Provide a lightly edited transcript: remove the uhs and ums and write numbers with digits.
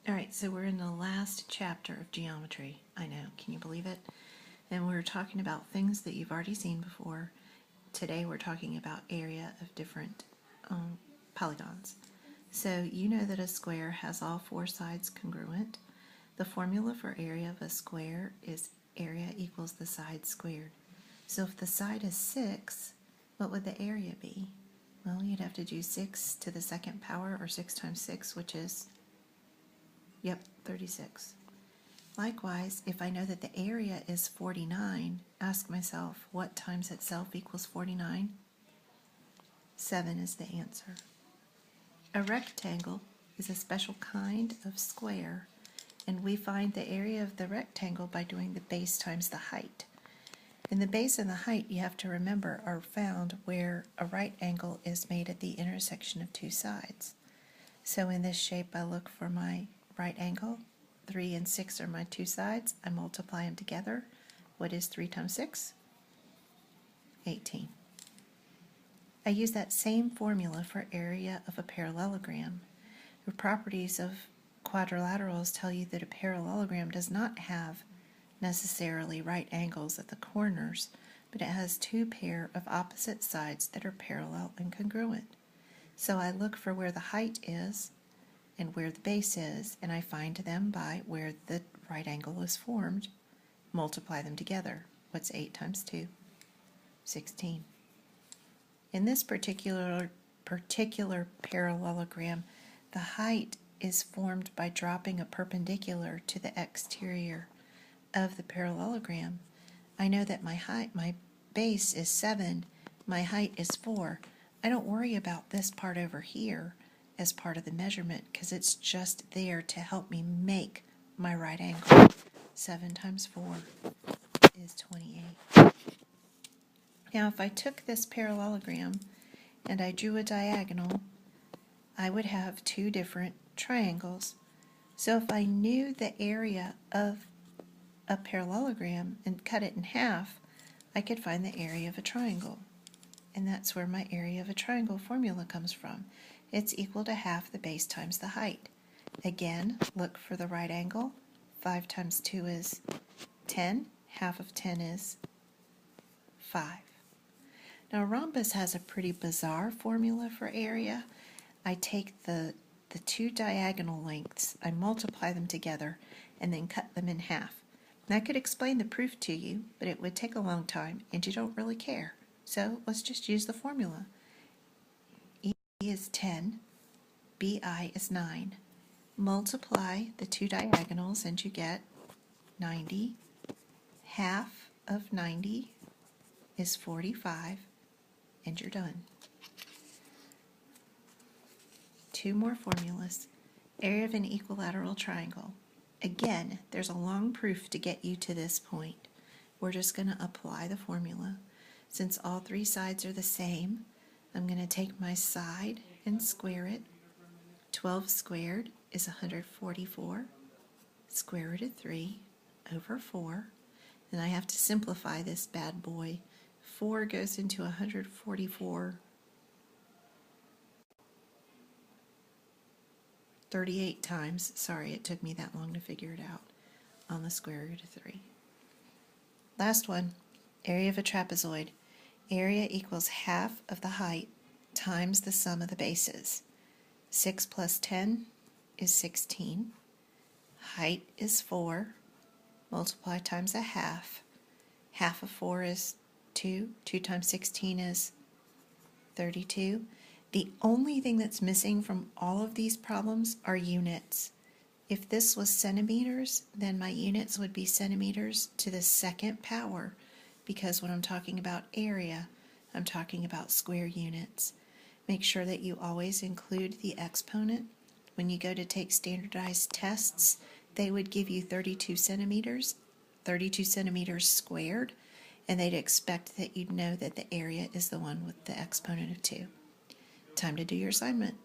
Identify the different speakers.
Speaker 1: Alright, so we're in the last chapter of geometry. I know, can you believe it? And we're talking about things that you've already seen before. Today we're talking about area of different polygons. So you know that a square has all four sides congruent. The formula for area of a square is area equals the side squared. So if the side is 6, what would the area be? Well, you'd have to do 6 to the second power, or 6 times 6, which is 36. Likewise, if I know that the area is 49, ask myself, what times itself equals 49? 7 is the answer. A rectangle is a special kind of square, and we find the area of the rectangle by doing the base times the height. And the base and the height, you have to remember, are found where a right angle is made at the intersection of two sides. So in this shape, I look for my right angle. 3 and 6 are my two sides. I multiply them together. What is 3 times 6? 18. I use that same formula for area of a parallelogram. The properties of quadrilaterals tell you that a parallelogram does not have necessarily right angles at the corners, but it has two pair of opposite sides that are parallel and congruent. So I look for where the height is and where the base is, and I find them by where the right angle is formed, multiply them together. What's 8 times 2? 16. In this particular parallelogram, the height is formed by dropping a perpendicular to the exterior of the parallelogram. I know that my base is 7, my height is 4. I don't worry about this part over here as part of the measurement because it's just there to help me make my right angle. 7 times 4 is 28. Now if I took this parallelogram and I drew a diagonal, I would have two different triangles. So if I knew the area of a parallelogram and cut it in half, I could find the area of a triangle. And that's where my area of a triangle formula comes from. It's equal to half the base times the height. Again, look for the right angle. 5 times 2 is 10. Half of 10 is 5. Now a rhombus has a pretty bizarre formula for area. I take the two diagonal lengths, I multiply them together, and then cut them in half. And I could explain the proof to you, but it would take a long time, and you don't really care. So let's just use the formula. E is 10, BI is 9. Multiply the two diagonals and you get 90. Half of 90 is 45, and you're done. Two more formulas. Area of an equilateral triangle. Again, there's a long proof to get you to this point. We're just going to apply the formula. Since all three sides are the same, I'm going to take my side and square it. 12 squared is 144. Square root of 3 over 4. And I have to simplify this bad boy. 4 goes into 144 38 times. Sorry, it took me that long to figure it out on the square root of 3. Last one, area of a trapezoid. Area equals half of the height times the sum of the bases. 6 plus 10 is 16. Height is 4. Multiply times a half. Half of 4 is 2. 2 times 16 is 32. The only thing that's missing from all of these problems are units. If this was centimeters, then my units would be centimeters to the second power, because when I'm talking about area, I'm talking about square units. Make sure that you always include the exponent. When you go to take standardized tests, they would give you 32 centimeters squared, and they'd expect that you'd know that the area is the one with the exponent of 2. Time to do your assignment.